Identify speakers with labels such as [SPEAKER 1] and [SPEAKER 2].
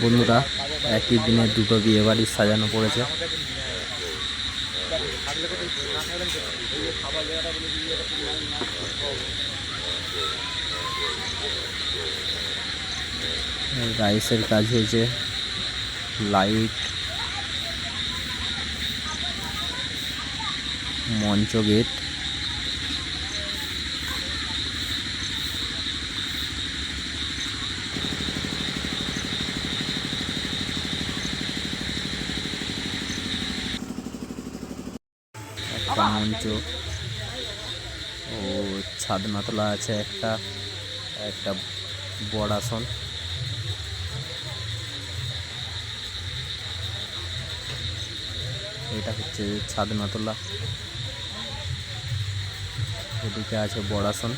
[SPEAKER 1] বন্ধুরা, একই দিনে দুটো বিয়ে বাড়ি সাজানো পড়েছে। রাইসের কাজ হয়েছে, লাইট, মঞ্চ, গেট। একটা মঞ্চ ও ছাদনা তোলা আছে, একটা একটা বড় আসন। এটা হচ্ছে ছাদনা তোলা, এদিকে আছে বড় আসন।